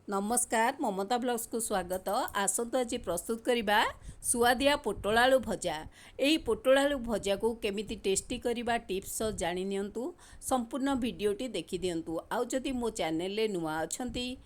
नमस्कार ममता ब्लॉग्स को स्वागत। आसतु आज प्रस्तुत करवा सुआदिया पोटल आलू भजा। यही पोटल आलू भजा को केमिति टेस्टी करवा टिप्स जानि नियंतु। संपूर्ण वीडियोटी देखि दियंतु। आउ जदि मो चैनल नुआ अछंती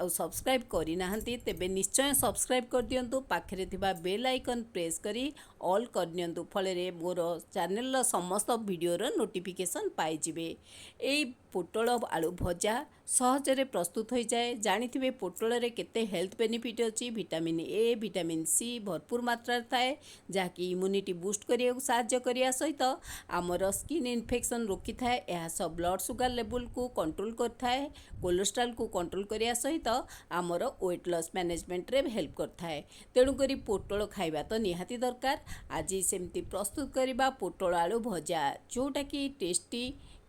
सब्सक्राइब करि नाहंती तेबे निश्चय सब्सक्राइब कर दियंतु। पाखरे थिबा बेल आइकन प्रेस करी ऑल कर दियंतु। फलरे मोर चैनल समस्त वीडियोर नोटिफिकेशन पाई जिवे। एई पोटल आलू भजा सहजरे प्रस्तुत हो जाए। जानिथिबे पोटल रे केते हेल्थ बेनिफिट अछि। विटामिन ए विटामिन सी भरपूर मात्रा थाए जहाँकि इम्यूनिटी बूस्ट करिया साहाय्य करिया सहित आमर स्किन इन्फेक्शन रोकी थाए। यह सब ब्लड सुगर लेवल को कंट्रोल करथाए, कोलेस्ट्रॉल को कंट्रोल करिया सहित आमर वेट लॉस मैनेजमेंट रे हेल्प करथाए। तेणु करी पोटल खाइबा तो निहाती दरकार। आज सेमती प्रस्तुत करबा पोटल आलू भजा जोटा कि टेस्टी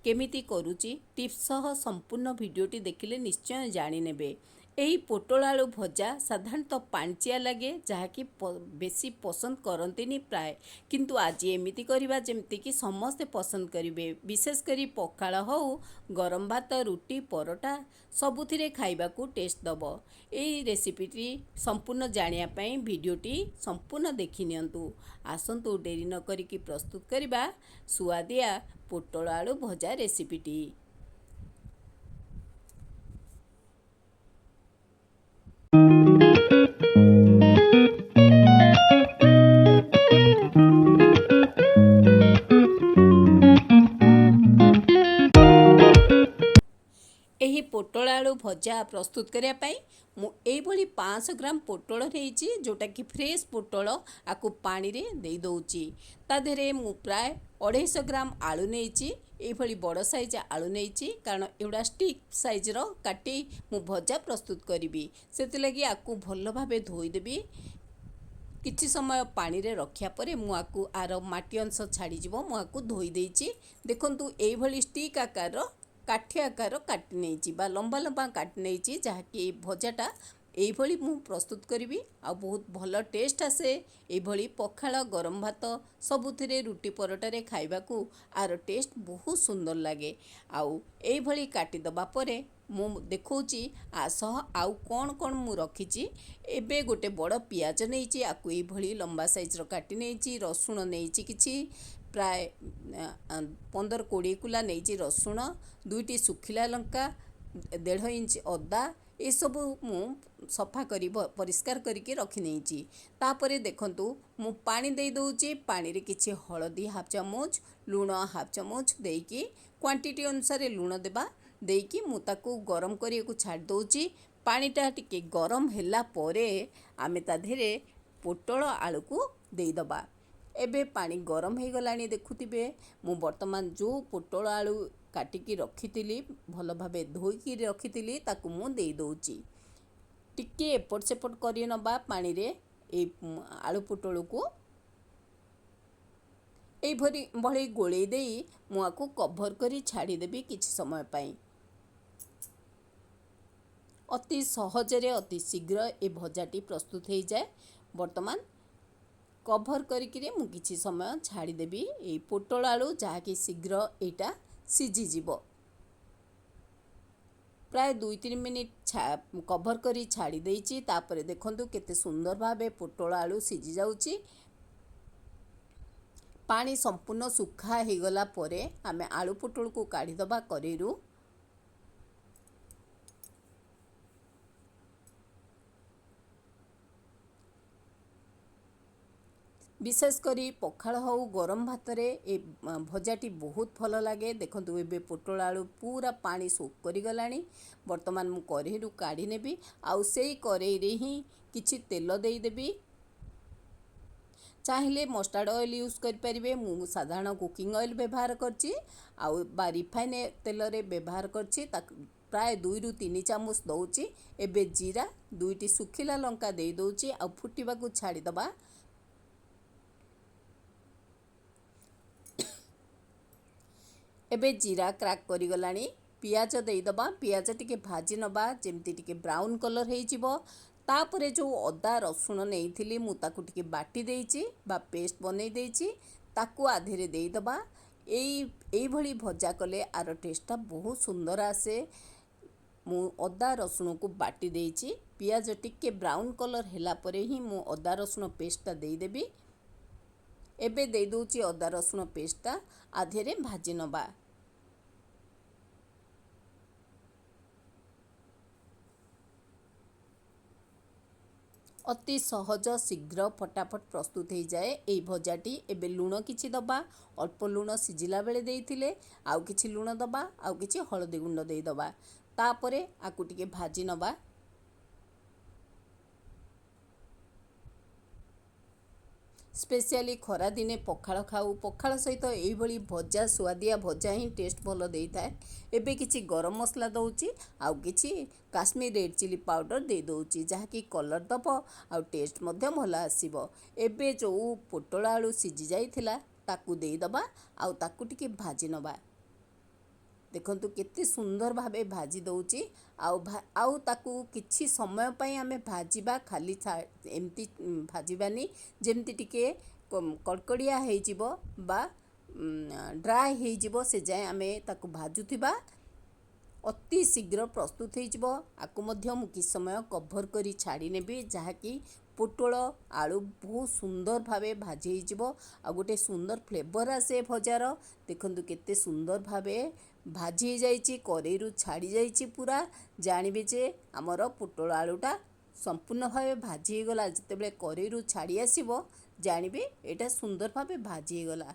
केमिति करूची टिप्स सह संपूर्ण वीडियोटी देखिले निश्चय जानि नेबे। एही पोटल आलू भजा साधारणतः पांचिया लगे जहाँकि बेसी पसंद करंतिनी प्राय, किंतु आज एमिति करिबा जेमति कि समस्ते पसंद करिवे। विशेष करी पखाला हो गरम भात रुटी परोटा सबुथिरे खाइबाकू टेस्ट दबो। एही रेसिपीटी संपूर्ण जानिया पई वीडियोटी संपूर्ण देखि नियंतु। आसंतु डेरी न करिकी प्रस्तुत करिबा सुआदिया पोटल आलू भजा रेसिपीटी। एही पोटल आलू भजा प्रस्तुत करिया पई मु एइभली 500 ग्राम पोटल नेइची जोटा कि फ्रेश पोटल आकु पानी रे देई दउची। ता देहरे मु प्राय 250 ग्राम आलू नेइची। एइभली बड़ साइज आलू नेइची कारण एउडा स्टिक साइज रो काटी मु भजा प्रस्तुत करिवि। सेति लगी आकु भल्ल भाबे धोई देबी। किछि समय पानी रे रखिया परे मु आकु आर माटी अंश छाड़ी जिवो। मु आकु धोई देइची। देखंतु एइभली स्टिक आकार रो काठी आकार काटी नहीं बा लंबा लंबा काटी नहीं जहाँकि भजाटा यही मु प्रस्तुत करी आ बहुत भल टेस्ट आसे। यही पखाला गरम भात सबुथिरे रुटी परोटारे खाइबाकू आर टेस्ट बहुत सुंदर लगे। आउ यही काटिदबा परे मु देखौची आसह आउ कौन कौन मु रखीची। एबे गोटे बड़ पियाज नहीं आकु यही लंबा साइज काटी नहीं। रसुण नहीं किछि प्राय 15-20 कुला नहीं रसुण, 2टी सुखिला लंका, 1.5 इंच अदा ये सब मु सफा करी परिष्कार करके रखी नहीं। तापरे देखंतु मु पानी दे दउची। पानी रे किछि हळदी हाफ चामच, लूण हाफ चामच देकी क्वांटिटी अनुसार लूण देबा देकी मु ताकू गरम करिया को छाड़ दउची। पानीटा टिके गरम हैला परे आमे ता धेरे पोटल आलू को देई दबा। एबे पानी गरम हो गलानी देखुथिबे मु वर्तमान जो पोटल आलू काटिकी रखीतिली भल भाबे धोईकी रखीतिली ताकू मु देई दउची। टिके एपट सेपट करि नबा पानी रे ए आलू पोटल को ए भली गोळेई देई मु आकू कवर करी छाड़ी देबी किछि समय पई। अति सहजरे अति शीघ्र ए भजाटी प्रस्तुत हो जाए। वर्तमान कभर करिकिरे मु किछि समय छाड़ी देबी ए पोटल आलू जहाँकि शीघ्र एटा सिझी जिवो। प्राय 2-3 मिनिट कभर करी छाड़ी देइची। तापरे देखंतु केते सुंदर भाबे पोटल आलू सिझी जाउची। पानी संपूर्ण सुखा हे गला परे आमे आलू पोटल को काढी दबा करेरु। विशेष करी पखाल हो गरम भात रे ए भजाटी बहुत भल लगे। देखंतु एबे पोटल आलू पूरा पानी सोक करी गलानी। वर्तमान मु करेरु काढी नेबी। आउ सेई करेई रे ही किछि तेल देई देबी। चाहिले मस्टर्ड ऑयल यूज कर परिबे। मु साधारण कुकिंग ऑयल व्यवहार करची आउ बा रिफाइन तेल रे व्यवहार करची। प्राय 2-3 चामच दउची। एबे जीरा 2टी सुखिला लंका देई दउची आ फुटिबा को छाड़ी दबा। एबे जीरा क्रैक करी गलानी। पियाज देई दबा। पियाज टिके भाजी नबा जेमती टिके ब्राउन कलर हेई जिवो। तापरे जो अदा रसुण नेइथिली मु ताकू टिके बाटी देइची बा पेस्ट बनै देइची ताकू आधेरे देई दबा। एई भली भजा कले आर टेस्टटा बहुत सुंदर आसे। मु अदा रसुण को बाटी देइछि। पियाज टिके ब्राउन कलर ହେଲା ପରେ ହିଁ ମୁଁ ଅଦା ରସୁଣ ପେଷ୍ଟଟା ଦେଇଦେବି। ଏବେ ଦେଇ ଦେଉଛି ଅଦା ରସୁଣ ପେଷ୍ଟଟା ଆଧିରେ ଭାଜି ନେବା। ଅତି ସହଜ ଶୀଘ୍ର ଫଟାଫଟ ପ୍ରସ୍ତୁତ ହେଇଯାଏ এই ଭଜାଟି। ଏବେ ଲୁଣ କିଛି ଦବା, ଅଳ୍ପ ଲୁଣ ସିଝିଲା ବେଳେ ଦେଇଥିଲେ, ଆଉ କିଛି ଲୁଣ ଦବା, ଆଉ କିଛି ହଳଦୀ ଗୁଣ୍ଡ ଦେଇଦବା। ତାପରେ ଆକୁ ଟିକେ ଭାଜି ନେବା। ସ୍ପେଶିଆଲି ଖରା ଦିନେ ପଖାଳ ଖାଉ, ପଖାଳ ସହିତ ଏଇଭଳି ଭଜା, ସୁଆଦିଆ ଭଜା ହିଁ ଟେଷ୍ଟ ଭଲ ଦେଇଥାଏ। ଏବେ କିଛି ଗରମ ମସଲା ଦେଉଛି, ଆଉ କିଛି କାଶ୍ମୀର ରେଡ୍ ଚିଲି ପାଉଡ଼ର ଦେଇ ଦେଉଛି, ଯାହାକି କଲର୍ ଦେବ ଆଉ ଟେଷ୍ଟ ମଧ୍ୟ ଭଲ ଆସିବ। ଏବେ ଯେଉଁ ପୋଟଳ ଆଳୁ ସିଝି ଯାଇଥିଲା ତାକୁ ଦେଇଦେବା, ଆଉ ତାକୁ ଟିକେ ଭାଜି ନେବା। ଦେଖନ୍ତୁ କେତେ ସୁନ୍ଦର ଭାବେ ଭାଜି ଦେଉଛି। ଆଉ ତାକୁ କିଛି ସମୟ ପାଇଁ ଆମେ ଭାଜିବା, ଖାଲି ଏମିତି ଭାଜିବାନି, ଯେମିତି ଟିକେ କଡ଼କଡ଼ିଆ ହେଇଯିବ ବା ଡ୍ରାଏ ହେଇଯିବ, ସେ ଯାଏଁ ଆମେ ତାକୁ ଭାଜୁଥିବା। ଅତି ଶୀଘ୍ର ପ୍ରସ୍ତୁତ ହେଇଯିବ। ଆକୁ ମଧ୍ୟ ମୁଁ କିଛି ସମୟ କଭର କରି ଛାଡ଼ି ନେବି, ଯାହାକି ପୋଟଳ ଆଳୁ ବହୁତ ସୁନ୍ଦର ଭାବେ ଭାଜି ହେଇଯିବ ଆଉ ଗୋଟେ ସୁନ୍ଦର ଫ୍ଲେଭର ଆସେ ଭଜାର। ଦେଖନ୍ତୁ କେତେ ସୁନ୍ଦର ଭାବେ ଭାଜି ହେଇଯାଇଛି, କରେଇରୁ ଛାଡ଼ି ଯାଇଛି ପୁରା। ଜାଣିବେ ଯେ ଆମର ପୋଟଳ ଆଳୁଟା ସମ୍ପୂର୍ଣ୍ଣ ଭାବେ ଭାଜି ହେଇଗଲା। ଯେତେବେଳେ କରେଇରୁ ଛାଡ଼ି ଆସିବ ଜାଣିବେ ଏଇଟା ସୁନ୍ଦର ଭାବେ ଭାଜି ହେଇଗଲା।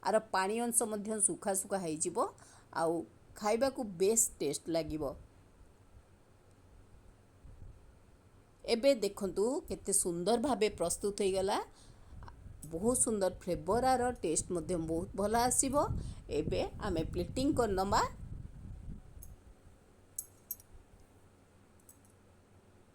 ଆର ପାଣି ଅଂଶ ମଧ୍ୟ ଶୁଖା ଶୁଖା ହେଇଯିବ ଆଉ ଖାଇବାକୁ ବେଶ ଟେଷ୍ଟ ଲାଗିବ। ଏବେ ଦେଖନ୍ତୁ କେତେ ସୁନ୍ଦର ଭାବେ ପ୍ରସ୍ତୁତ ହେଇଗଲା। ବହୁତ ସୁନ୍ଦର ଫ୍ଲେଭର, ଆର ଟେଷ୍ଟ ମଧ୍ୟ ବହୁତ ଭଲ ଆସିବ। ଏବେ ଆମେ ପ୍ଲେଟିଂ କରିନେବା।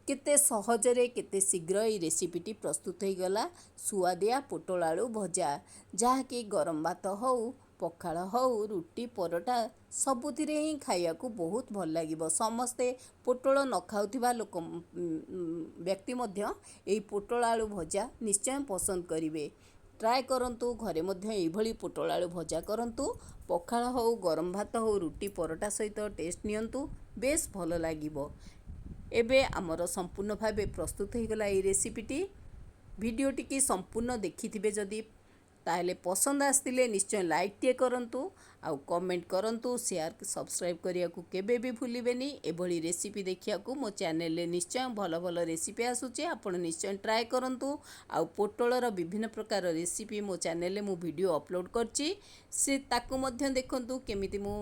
କେତେ ସହଜରେ କେତେ ଶୀଘ୍ର এই ରେସିପିଟି ପ୍ରସ୍ତୁତ ହେଇଗଲା। ସୁଆଦିଆ ପୋଟଳ ଆଳୁ ଭଜା, ଯାହାକି ଗରମ ଭାତ ହେଉ, ପଖାଳ ହେଉ, ରୁଟି, ପରଟା ସବୁଥିରେ ହିଁ ଖାଇବାକୁ ବହୁତ ଭଲ ଲାଗିବ। ସମସ୍ତେ ପୋଟଳ ନ ଖାଉଥିବା ବ୍ୟକ୍ତି ମଧ୍ୟ ଏହି ପୋଟଳ ଆଳୁ ଭଜା ନିଶ୍ଚୟ ପସନ୍ଦ କରିବେ। ଟ୍ରାଏ କରନ୍ତୁ, ଘରେ ମଧ୍ୟ ଏଇଭଳି ପୋଟଳ ଆଳୁ ଭଜା କରନ୍ତୁ। ପଖାଳ ହେଉ, ଗରମ ଭାତ ହେଉ, ରୁଟି, ପରଟା ସହିତ ଟେଷ୍ଟ ନିଅନ୍ତୁ, ବେଶ ଭଲ ଲାଗିବ। ଏବେ ଆମର ସମ୍ପୂର୍ଣ୍ଣ ଭାବେ ପ୍ରସ୍ତୁତ ହେଇଗଲା এই ରେସିପିଟି। ଭିଡ଼ିଓଟିକି ସମ୍ପୂର୍ଣ୍ଣ ଦେଖିଥିବେ ଯଦି, ତାହେଲେ ପସନ୍ଦ ଆସିଥିଲେ ନିଶ୍ଚୟ ଲାଇକ୍ଟିଏ କରନ୍ତୁ, ଆଉ କମେଣ୍ଟ କରନ୍ତୁ, ସେୟାର ସବସ୍କ୍ରାଇବ୍ କରିବାକୁ କେବେ ବି ଭୁଲିବେନି। ଏଭଳି ରେସିପି ଦେଖିବାକୁ ମୋ ଚ୍ୟାନେଲରେ ନିଶ୍ଚୟ ଭଲ ଭଲ ରେସିପି ଆସୁଛି, ଆପଣ ନିଶ୍ଚୟ ଟ୍ରାଏ କରନ୍ତୁ। ଆଉ ପୋଟଳର ବିଭିନ୍ନ ପ୍ରକାର ରେସିପି ମୋ ଚ୍ୟାନେଲରେ ମୁଁ ଭିଡ଼ିଓ ଅପଲୋଡ଼ କରିଛି, ସେ ତାକୁ ମଧ୍ୟ ଦେଖନ୍ତୁ କେମିତି ମୁଁ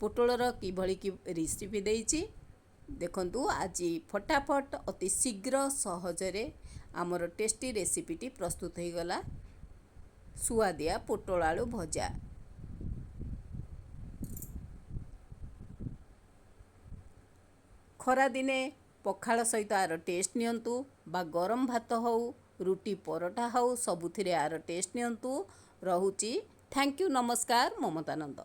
ପୋଟଳର କିଭଳି ରେସିପି ଦେଇଛି। ଦେଖନ୍ତୁ ଆଜି ଫଟାଫଟ ଅତି ଶୀଘ୍ର ସହଜରେ ଆମର ଟେଷ୍ଟି ରେସିପିଟି ପ୍ରସ୍ତୁତ ହେଇଗଲା, ସୁଆଦିଆ ପୋଟଳ ଆଳୁ ଭଜା। ଖରାଦିନେ ପଖାଳ ସହିତ ଆର ଟେଷ୍ଟ ନିଅନ୍ତୁ, ବା ଗରମ ଭାତ ହେଉ, ରୁଟି, ପରଟା ହେଉ, ସବୁଥିରେ ଆର ଟେଷ୍ଟ ନିଅନ୍ତୁ। ରହୁଛି। ଥ୍ୟାଙ୍କ ୟୁ, ନମସ୍କାର, ମମତାନନ୍ଦ।